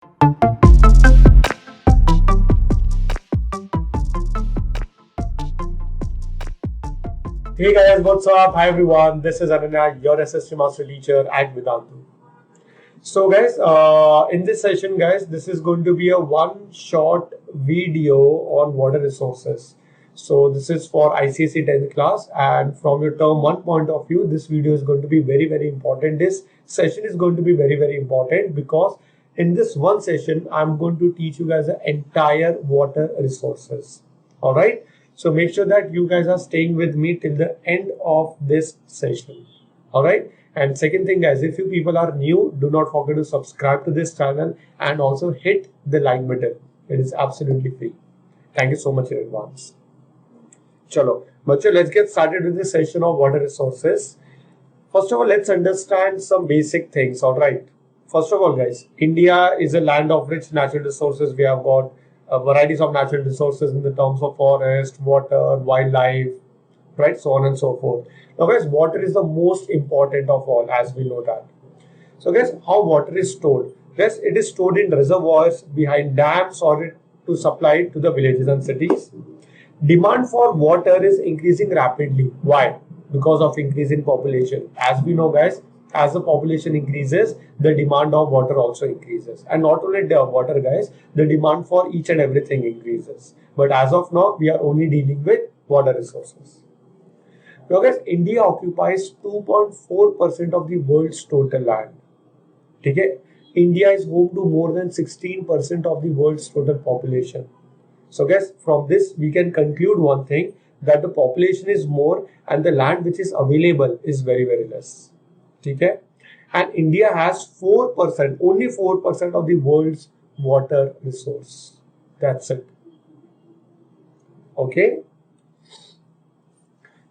Hey guys, what's up? Hi everyone. This is Ananya, your SST Master Teacher at Vedantu. So guys, in this session, guys, this is going to be a one short video on water resources. So this is for ICSE 10th class, and from your term 1 point of view, this video is going to be very important. This session is going to be very important because in this one session, I'm going to teach you guys the entire water resources. All right. So make sure that you guys are staying with me till the end of this session. All right. And second thing, guys, if you people are new, do not forget to subscribe to this channel and also hit the like button. It is absolutely free. Thank you so much in advance. Chalo, bachcho, let's get started with this session of water resources. First of all, let's understand some basic things. All right. First of all, guys, India is a land of rich natural resources. We have got varieties of natural resources in the terms of forest, water, wildlife, right, so on and so forth. Now guys, water is the most important of all, as we know that. So guys, how water is stored? Yes, it is stored in reservoirs, behind dams, or to supply it to the villages and cities. Demand for water is increasing rapidly. Why? Because of increasing population. As we know, guys, as the population increases, the demand of water also increases. And not only the water, guys, the demand for each and everything increases. But as of now, we are only dealing with water resources. Now, guys, India occupies 2.4% of the world's total land. Okay? India is home to more than 16% of the world's total population. So guys, from this we can conclude one thing, that the population is more and the land which is available is very less. Okay? And India has 4%, only 4% of the world's water resource. That's it. Okay?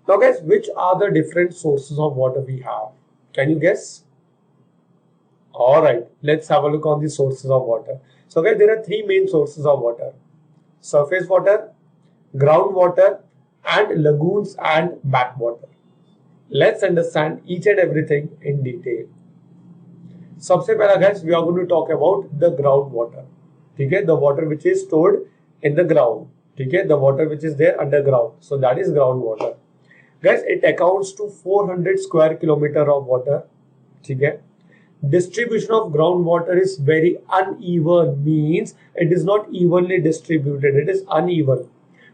Now guys, which are the different sources of water we have? Can you guess? Alright, let's have a look on the sources of water. So guys, there are three main sources of water. Surface water, groundwater, and lagoons and backwater. Let's understand each and everything in detail. सबसे पहला guys, we are going to talk about the groundwater. ठीक है, the water which is stored in the ground. ठीक है, the water which is there underground. So that is groundwater. Guys, it accounts to 400 square kilometer of water. ठीक है. Distribution of groundwater is very uneven, means it is not evenly distributed, it is uneven.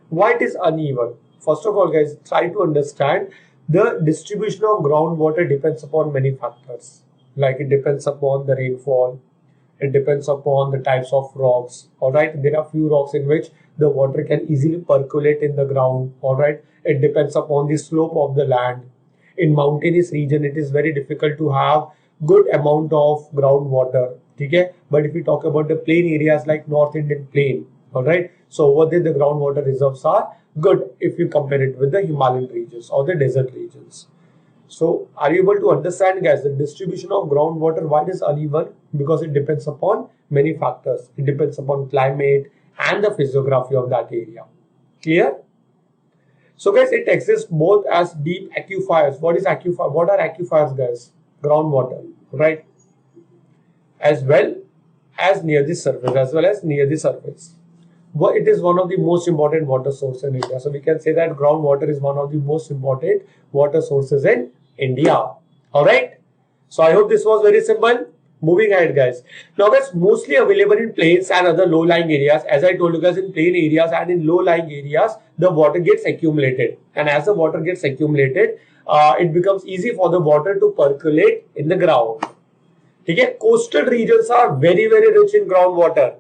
Why it is uneven? First of all, guys, try to understand the distribution of groundwater depends upon many factors. Like it depends upon the rainfall, it depends upon the types of rocks. All right, there are few rocks in which the water can easily percolate in the ground. All right, it depends upon the slope of the land. In mountainous region, it is very difficult to have good amount of groundwater. Okay, but if we talk about the plain areas like North Indian plain, all right, so over there the groundwater reserves are good if you compare it with the Himalayan regions or the desert regions. So are you able to understand, guys, the distribution of groundwater, why it is uneven? Because it depends upon many factors. It depends upon climate and the physiography of that area. Clear? So guys, it exists both as deep aquifers. What is aquifer? What are aquifers, guys? Groundwater, right? As well as near the surface, Well, it is one of the most important water sources in India. So we can say that groundwater is one of the most important water sources in India. All right. So I hope this was very simple. Moving ahead, guys. Now, guys, mostly available in plains and other low-lying areas. As I told you guys, in plain areas and in low-lying areas, the water gets accumulated. And as the water gets accumulated, it becomes easy for the water to percolate in the ground. Okay? Coastal regions are very rich in groundwater.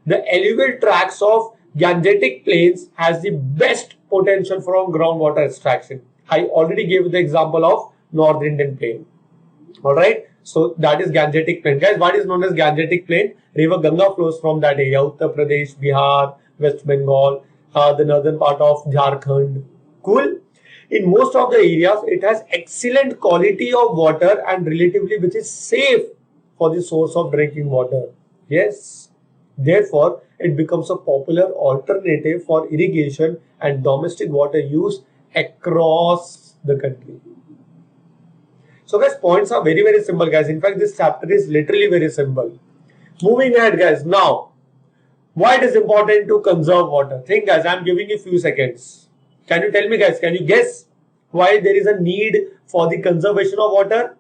The alluvial tracts of Gangetic Plains has the best potential from groundwater extraction. I already gave the example of North Indian Plain. Alright, so that is Gangetic Plain. Guys, what is known as Gangetic Plain? River Ganga flows from that area. Uttar Pradesh, Bihar, West Bengal, the northern part of Jharkhand. Cool? In most of the areas, it has excellent quality of water and relatively which is safe for the source of drinking water. Yes. Therefore, it becomes a popular alternative for irrigation and domestic water use across the country. So guys, points are very simple, guys. In fact, this chapter is literally very simple. Moving ahead, guys. Now, why it is important to conserve water? Think, guys. I'm giving you a few seconds. Can you tell me, guys? Can you guess why there is a need for the conservation of water?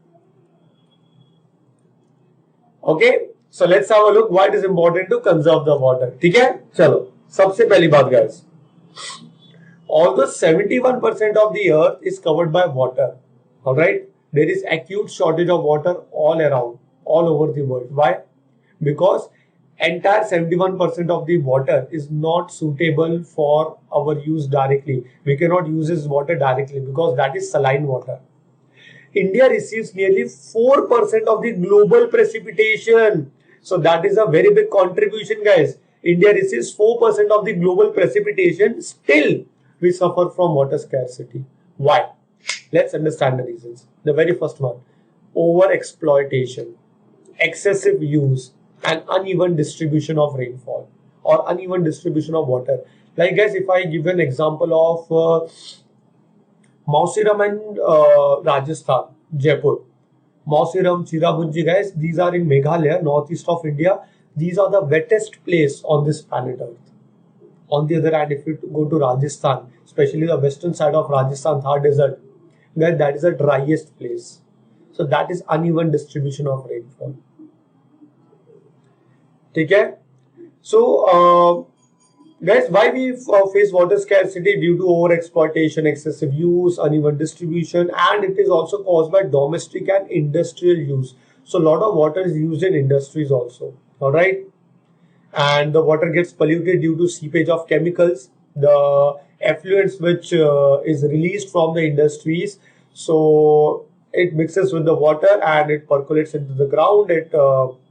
Okay. So let's have a look why it is important to conserve the water. ठीक है? चलो. सबसे पहली बात, guys. Although 71% of the earth is covered by water, all right, there is acute shortage of water all around, all over the world. Why? Because entire 71% of the water is not suitable for our use directly. We cannot use this water directly because that is saline water. India receives nearly 4% of the global precipitation. So that is a very big contribution, guys. India receives 4% of the global precipitation. Still, we suffer from water scarcity. Why? Let's understand the reasons. The very first one, over exploitation, excessive use, and uneven distribution of rainfall or uneven distribution of water. Like, guys, if I give an example of Mausiram and Rajasthan, Jaipur. Mausiram, Cherrapunji, guys, these are in Meghalaya, northeast of India. These are the wettest place on this planet Earth. On the other hand, if you go to Rajasthan, especially the western side of Rajasthan, Thar Desert, where that is the driest place. So that is uneven distribution of rainfall. Okay? So, guys, why we face water scarcity due to over exploitation, excessive use, uneven distribution, and it is also caused by domestic and industrial use. So a lot of water is used in industries also. All right. And the water gets polluted due to seepage of chemicals, the effluents which is released from the industries. So it mixes with the water and it percolates into the ground. It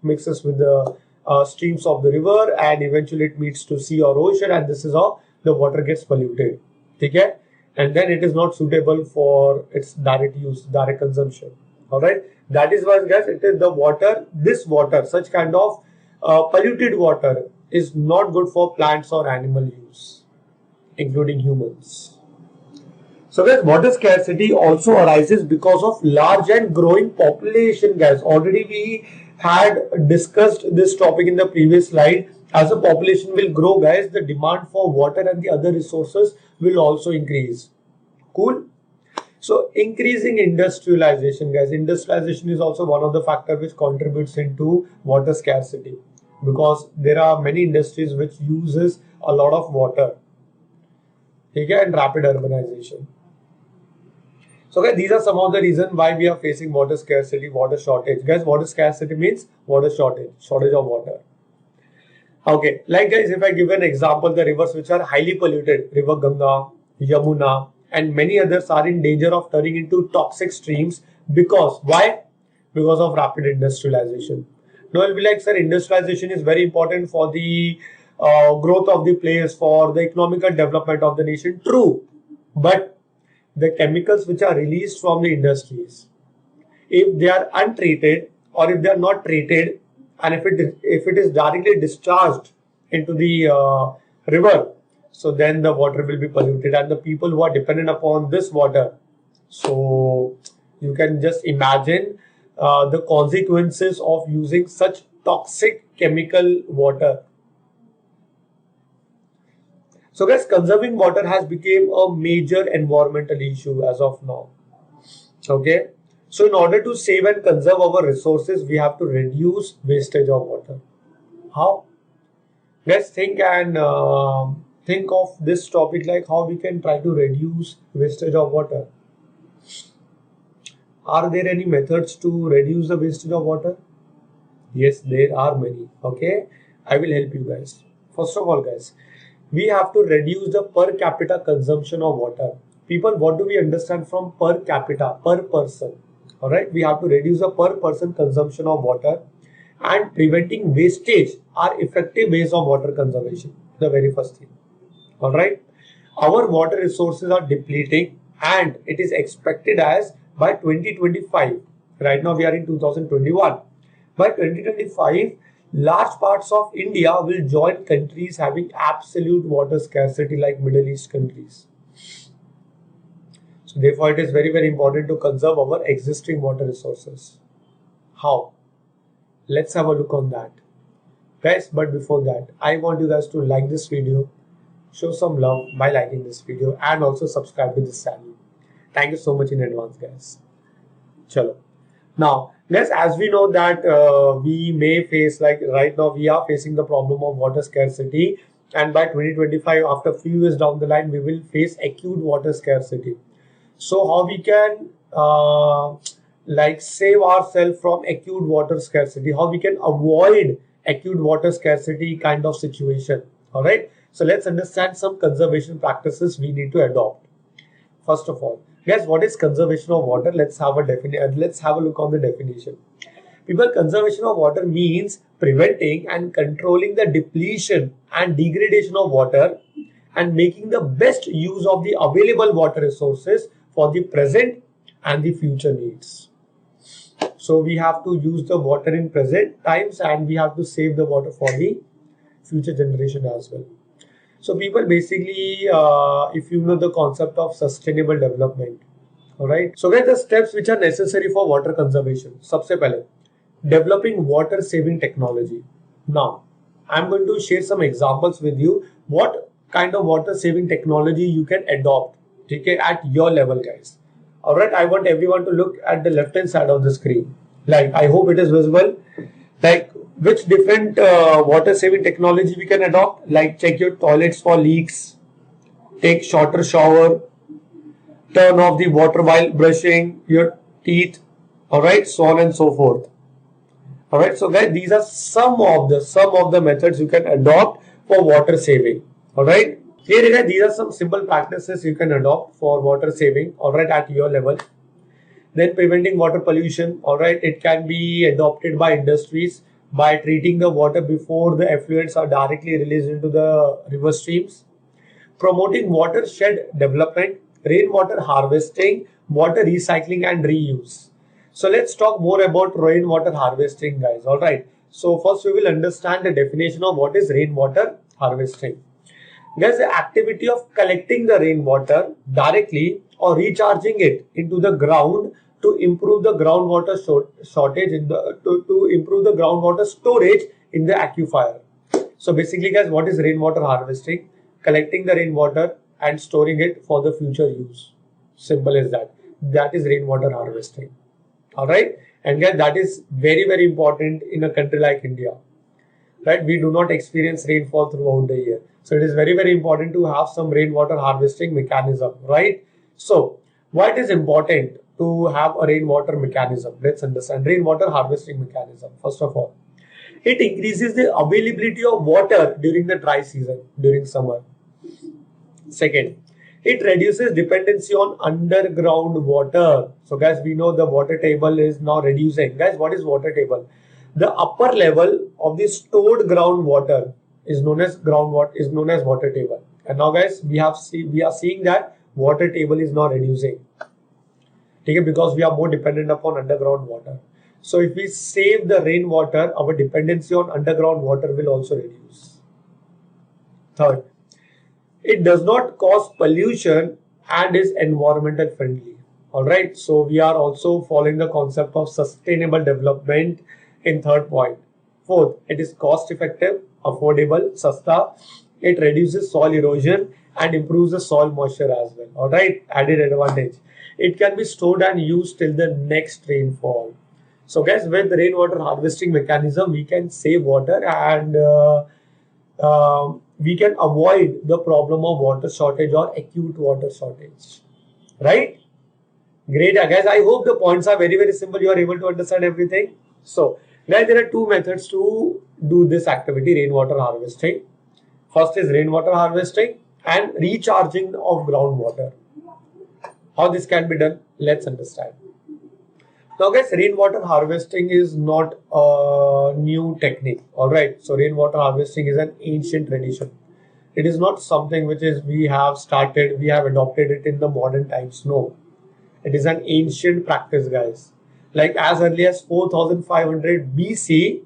mixes with the streams of the river and eventually it meets to sea or ocean, and this is how the water gets polluted. Okay? And then it is not suitable for its direct use, direct consumption. All right. That is why, guys, it is the water, this water, such kind of polluted water is not good for plants or animal use, including humans. So, guys, water scarcity also arises because of large and growing population, guys. Already we had discussed this topic in the previous slide. As the population will grow, guys, the demand for water and the other resources will also increase. Cool. So increasing industrialization, guys. Industrialization is also one of the factors which contributes into water scarcity because there are many industries which uses a lot of water. Okay, and rapid urbanization. So, guys, these are some of the reasons why we are facing water scarcity, water shortage. Guys, water scarcity means water shortage, shortage of water. Okay, like, guys, if I give an example, the rivers which are highly polluted, River Ganga, Yamuna, and many others are in danger of turning into toxic streams because, why? Because of rapid industrialization. Now, you'll be like, sir, industrialization is very important for the growth of the place, for the economical development of the nation. True, but the chemicals which are released from the industries, if they are untreated or if they are not treated, and if it is directly discharged into the river, so then the water will be polluted and the people who are dependent upon this water, so you can just imagine the consequences of using such toxic chemical water. So, guys, conserving water has become a major environmental issue as of now. Okay. So, in order to save and conserve our resources, we have to reduce wastage of water. How? Let's think and think of this topic, like how we can try to reduce wastage of water. Are there any methods to reduce the wastage of water? Yes, there are many. Okay. I will help you guys. First of all, guys, we have to reduce the per capita consumption of water. People, what do we understand from per capita, per person? All right, we have to reduce the per person consumption of water, and preventing wastage are effective ways of water conservation. The very first thing. All right, our water resources are depleting, and it is expected as by 2025. Right now, we are in 2021. By 2025, large parts of India will join countries having absolute water scarcity like Middle East countries. So therefore, it is very, very important to conserve our existing water resources. How? Let's have a look on that. guys. But before that, I want you guys to like this video, show some love by liking this video, and also subscribe to this channel. Thank you so much in advance, guys. Chalo. Now, guys, as we know that we may face, like right now, we are facing the problem of water scarcity, and by 2025, after few years down the line, we will face acute water scarcity. So, how we can like save ourselves from acute water scarcity? How we can avoid acute water scarcity kind of situation? All right. So, let's understand some conservation practices we need to adopt. First of all, guys, what is conservation of water? Let's have a look on the definition. People, conservation of water means preventing and controlling the depletion and degradation of water and making the best use of the available water resources for the present and the future needs. So we have to use the water in present times and we have to save the water for the future generation as well. So people, basically, if you know the concept of sustainable development, all right. So guys, the steps which are necessary for water conservation. Sabse pehle, developing water saving technology. Now, I'm going to share some examples with you. What kind of water saving technology you can adopt, okay, at your level, guys. All right. I want everyone to look at the left hand side of the screen. Like, I hope it is visible. Like, which different water saving technology we can adopt, like check your toilets for leaks, take shorter shower, turn off the water while brushing your teeth, all right, so on and so forth. All right, so guys, these are some of the methods you can adopt for water saving. All right, here guys, these are some simple practices you can adopt for water saving, all right, at your level. Then preventing water pollution, all right, it can be adopted by industries by treating the water before the effluents are directly released into the river streams. Promoting watershed development, rainwater harvesting, water recycling and reuse. So let's talk more about rainwater harvesting, guys. All right. So first we will understand the definition of what is rainwater harvesting. Guys, the activity of collecting the rainwater directly or recharging it into the ground to improve the groundwater improve the groundwater storage in the aquifer. So basically, guys, what is rainwater harvesting? Collecting the rainwater and storing it for the future use. Simple as that. That is rainwater harvesting. All right, and guys, that is very, very important in a country like India. Right, we do not experience rainfall throughout the year, so it is very, very important to have some rainwater harvesting mechanism, right? So why it is important to have a rainwater mechanism? Let's understand rainwater harvesting mechanism. First of all, it increases the availability of water during the dry season, during summer. Second, it reduces dependency on underground water. So guys, we know the water table is now reducing. Guys, what is water table? The upper level of the stored groundwater is known as water table. And now, guys, we are seeing that water table is now reducing. Okay, because we are more dependent upon underground water. So if we save the rainwater, our dependency on underground water will also reduce. Third, it does not cause pollution and is environmental friendly. All right, so we are also following the concept of sustainable development in third point. Fourth, it is cost effective, affordable, sasta. It reduces soil erosion and improves the soil moisture as well. All right, added advantage. It can be stored and used till the next rainfall. So guys, with the rainwater harvesting mechanism, we can save water and we can avoid the problem of water shortage or acute water shortage. Right? Great, guys. I hope the points are very, very simple. You are able to understand everything. So, guys, there are two methods to do this activity, rainwater harvesting. First is rainwater harvesting and recharging of groundwater. How this can be done? Let's understand. Now, guys, rainwater harvesting is not a new technique. All right. So, rainwater harvesting is an ancient tradition. It is not something which is we have adopted it in the modern times. No, it is an ancient practice, guys. Like as early as 4500 BC,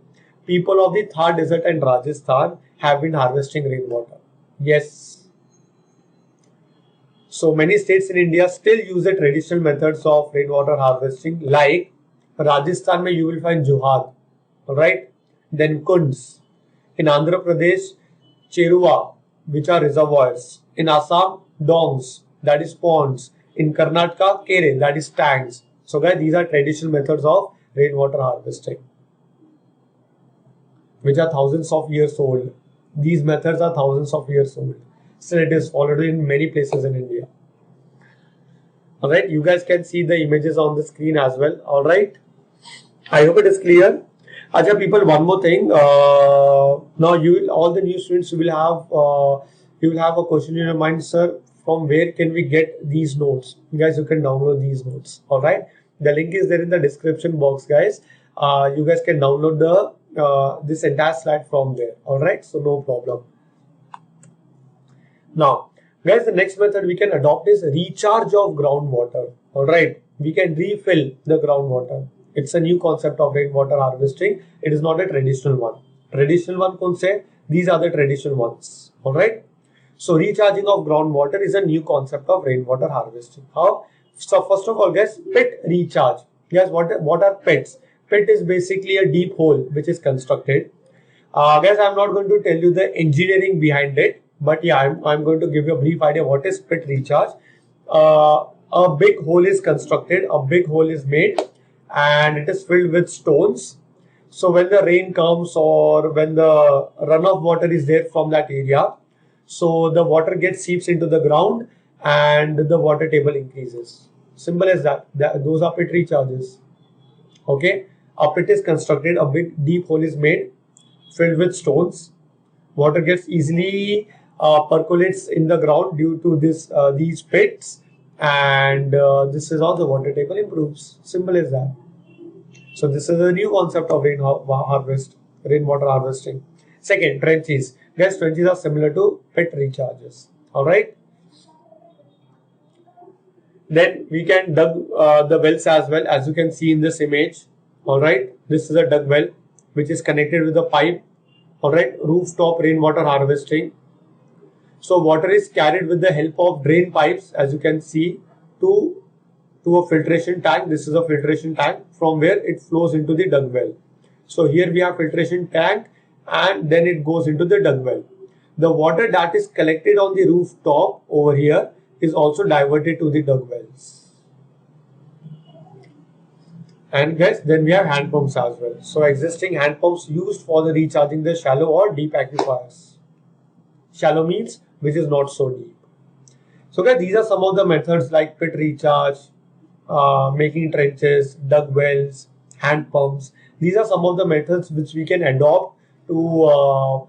people of the Thar Desert and Rajasthan have been harvesting rainwater. Yes. So many states in India still use the traditional methods of rainwater harvesting. Like Rajasthan, you will find Juhad, all right? Then Kunds. In Andhra Pradesh, Cheruva, which are reservoirs. In Assam, dongs, that is ponds. In Karnataka, kere, that is tanks. So guys, these are traditional methods of rainwater harvesting, which are thousands of years old. These methods are thousands of years old. Still, it is followed in many places in India. Alright, you guys can see the images on the screen as well. Alright, I hope it is clear. Acha people, one more thing. Now all the new students you will have a question in your mind, sir. From where can we get these notes? Guys, you can download these notes. Alright, the link is there in the description box, guys. You guys can download the this entire slide from there. Alright, so no problem. Now, guys, the next method we can adopt is recharge of groundwater. Alright, we can refill the groundwater. It's a new concept of rainwater harvesting. It is not a traditional one. Traditional one कौन से? These are the traditional ones. Alright. So recharging of groundwater is a new concept of rainwater harvesting. How? So first of all, guys, pit recharge. Guys, what are pits? Pit is basically a deep hole which is constructed. Guys, I'm not going to tell you the engineering behind it, but yeah, I'm going to give you a brief idea what is pit recharge. A big hole is constructed, a big hole is made, and it is filled with stones. So when the rain comes or when the runoff water is there from that area, so the water gets seeps into the ground and the water table increases. Simple as that. Those are pit recharges. Okay, a pit is constructed, a big deep hole is made, filled with stones. Water gets easily percolates in the ground due to these pits, and this is how the water table improves. Simple as that. So this is a new concept of rainwater harvesting. Second, trenches. Guys, trenches are similar to pit recharges. All right. Then we can dug the wells as well, as you can see in this image. All right. This is a dug well which is connected with a pipe. All right. Rooftop rainwater harvesting. So water is carried with the help of drain pipes, as you can see, to a filtration tank. This is a filtration tank from where it flows into the dug well. So here we have filtration tank, and then it goes into the dug well. The water that is collected on the rooftop over here is also diverted to the dug wells. And guys, then we have hand pumps as well. So existing hand pumps used for the recharging the shallow or deep aquifers. Shallow means which is not so deep. So guys, these are some of the methods like pit recharge, making trenches, dug wells, hand pumps. These are some of the methods which we can adopt to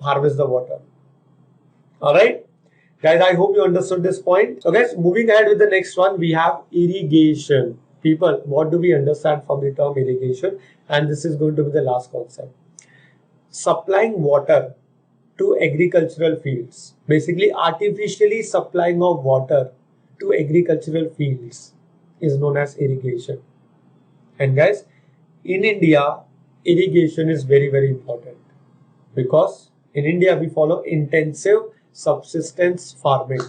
harvest the water. Alright, guys, I hope you understood this point. So guys, moving ahead with the next one, we have irrigation. People, what do we understand from the term irrigation? And this is going to be the last concept. Supplying water to agricultural fields. Basically, artificially supplying of water to agricultural fields is known as irrigation. And guys, in India, irrigation is very, very important, because in India we follow intensive subsistence farming.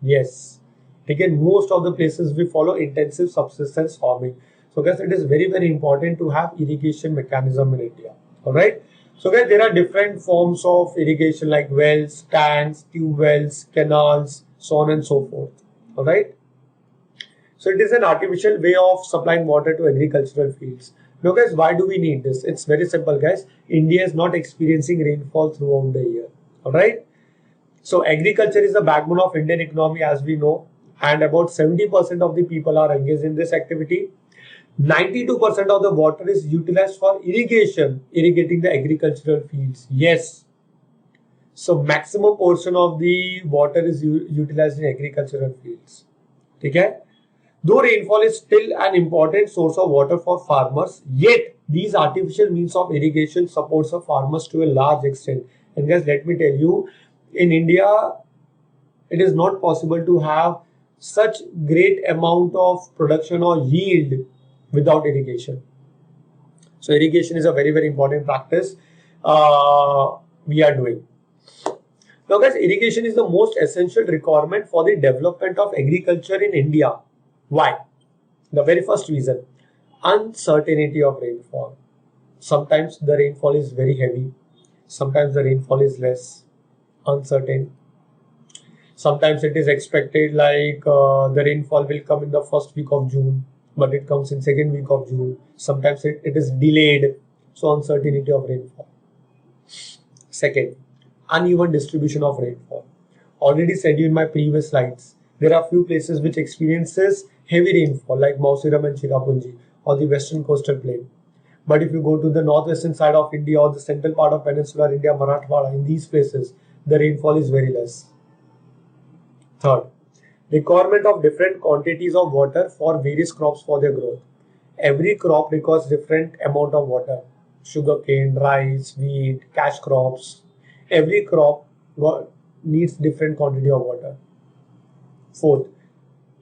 Yes, again, most of the places we follow intensive subsistence farming. So guys, it is very, very important to have irrigation mechanism in India. All right. So guys, there are different forms of irrigation like wells, tanks, tube wells, canals, so on and so forth. All right. So it is an artificial way of supplying water to agricultural fields. Now guys, why do we need this? It's very simple, guys. India is not experiencing rainfall throughout the year. All right. So agriculture is the backbone of Indian economy, as we know, and about 70% of the people are engaged in this activity. 92% of the water is utilized for irrigation, irrigating the agricultural fields. Yes. So maximum portion of the water is utilized in agricultural fields. Okay? Though rainfall is still an important source of water for farmers, yet these artificial means of irrigation supports the farmers to a large extent. And guys, let me tell you, in India, it is not possible to have such great amount of production or yield without irrigation. So irrigation is a very, very important practice we are doing. Now guys, irrigation is the most essential requirement for the development of agriculture in India. Why? The very first reason, uncertainty of rainfall. Sometimes the rainfall is very heavy. Sometimes the rainfall is less, uncertain. Sometimes it is expected like the rainfall will come in the first week of June, but it comes in second week of June. Sometimes it is delayed, so uncertainty of rainfall. Second, uneven distribution of rainfall. Already said you in my previous slides, there are few places which experiences heavy rainfall like Mausiram and Cherrapunji or the western coastal plain. But if you go to the northwestern side of India or the central part of peninsular India, Marathwada, in these places, the rainfall is very less. Third, requirement of different quantities of water for various crops for their growth. Every crop requires different amount of water. Sugarcane, rice, wheat, cash crops. Every crop needs different quantity of water. Fourth,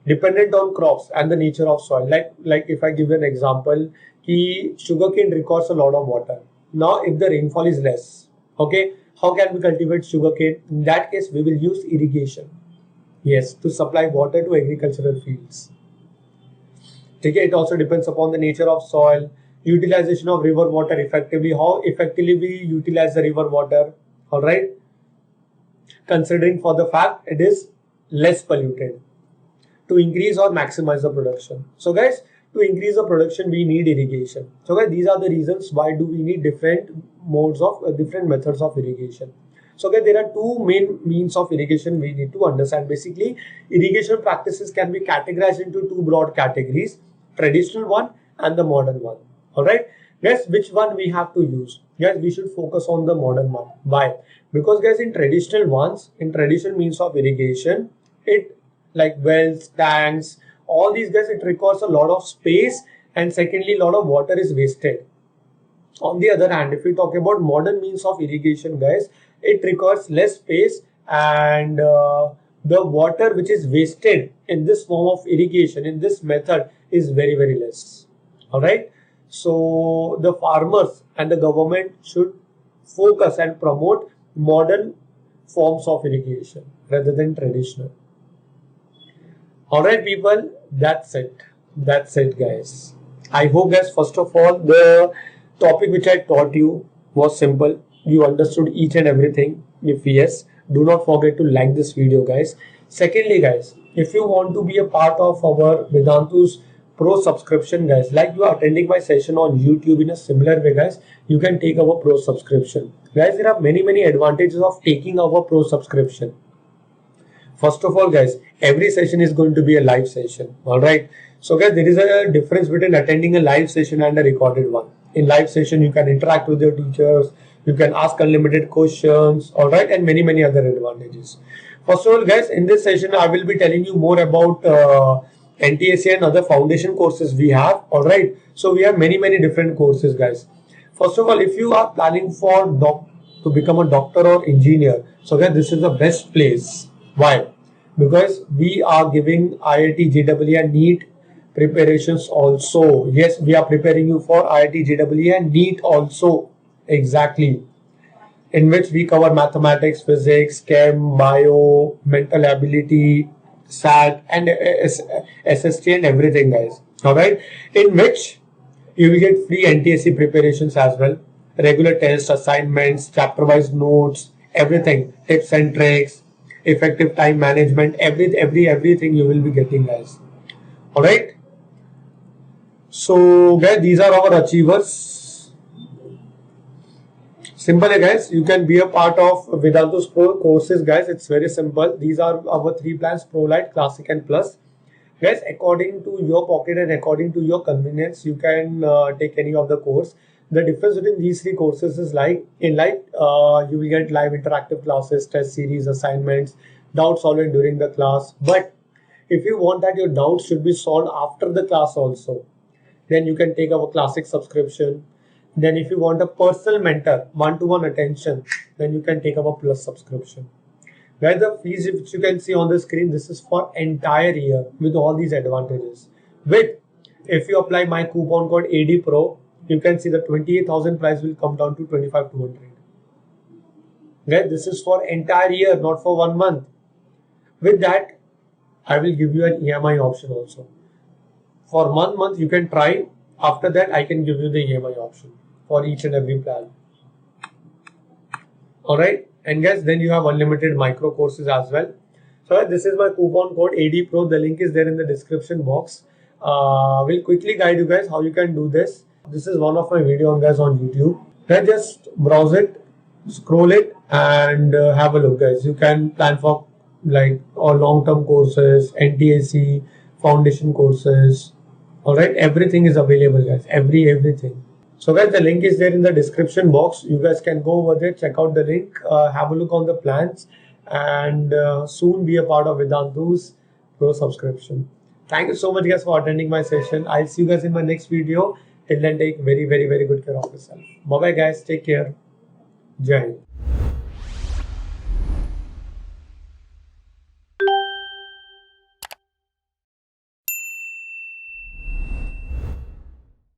dependent on crops and the nature of soil. Like if I give you an example, sugarcane requires a lot of water. Now, if the rainfall is less, okay, how can we cultivate sugarcane? In that case, we will use irrigation. Yes, to supply water to agricultural fields. Okay, it also depends upon the nature of soil, utilization of river water effectively, how effectively we utilize the river water. All right, considering for the fact it is less polluted, to increase or maximize the production. So guys, to increase the production we need irrigation. So guys, these are the reasons why do we need different modes of different methods of irrigation. So guys, there are two main means of irrigation we need to understand. Basically, irrigation practices can be categorized into two broad categories, traditional one and the modern one. All right, guys, which one we have to use? Guys, we should focus on the modern one. Why? Because guys, in traditional means of irrigation, it like wells, tanks, all these guys, it requires a lot of space, and secondly, a lot of water is wasted. On the other hand, if we talk about modern means of irrigation, guys, it requires less space, and the water which is wasted in this form of irrigation, in this method, is very, very less. All right. So the farmers and the government should focus and promote modern forms of irrigation rather than traditional. All right, people, that's it. That's it, guys. I hope, guys, first of all, the topic which I taught you was simple. You understood each and everything. If yes, do not forget to like this video, guys. Secondly, guys, if you want to be a part of our Vedantu's Pro subscription, guys, like you are attending my session on YouTube in a similar way, guys, you can take our Pro subscription. Guys, there are many advantages of taking our Pro subscription. First of all, guys, every session is going to be a live session. All right. So guys, there is a difference between attending a live session and a recorded one. In live session, you can interact with your teachers, you can ask unlimited questions, all right, and many other advantages. First of all, guys, in this session, I will be telling you more about NTSC and other foundation courses we have, all right. So we have many different courses, guys. First of all, if you are planning for to become a doctor or engineer, so guys, this is the best place. Why? Because we are giving IIT JEE and NEET preparations also. Yes, we are preparing you for IIT JEE and NEET also. Exactly. In which we cover mathematics, physics, chem, bio, mental ability, SAT, and SST and everything, guys. Alright. In which you will get free NTSC preparations as well. Regular tests, assignments, chapter-wise notes, everything, tips and tricks, effective time management, everything you will be getting, guys. All right. So guys, these are our achievers. Simple, guys. You can be a part of Vedantu's Pro courses, guys. It's very simple. These are our 3 plans: Pro, Lite, Classic, and Plus. Guys, according to your pocket and according to your convenience, you can take any of the course. The difference between these 3 courses is like in Lite, you will get live interactive classes, test series, assignments, doubt solving during the class. But if you want that your doubts should be solved after the class also, then you can take our Classic subscription. Then if you want a personal mentor, one-to-one attention, then you can take our Plus subscription. Where the fees which you can see on the screen, this is for entire year with all these advantages. With if you apply my coupon code ADPRO, you can see the 28,000 price will come down to 25,200. Okay, this is for entire year, not for 1 month. With that, I will give you an EMI option also. For 1 month, you can try. After that, I can give you the EMI option for each and every plan. All right, and guys, then you have unlimited micro courses as well. So this is my coupon code ADPRO. The link is there in the description box. We'll quickly guide you guys how you can do this. This is one of my videos, guys, on YouTube. Then just browse it, scroll it, and have a look, guys. You can plan for like or long-term courses, NTAC, foundation courses. All right, everything is available, guys. Everything. So guys, the link is there in the description box. You guys can go over there, check out the link, have a look on the plans, and soon be a part of Vedantu's Pro subscription. Thank you so much, guys, for attending my session. I'll see you guys in my next video. Till then, take very good care of yourself. Bye bye, guys. Take care. Jai Hind.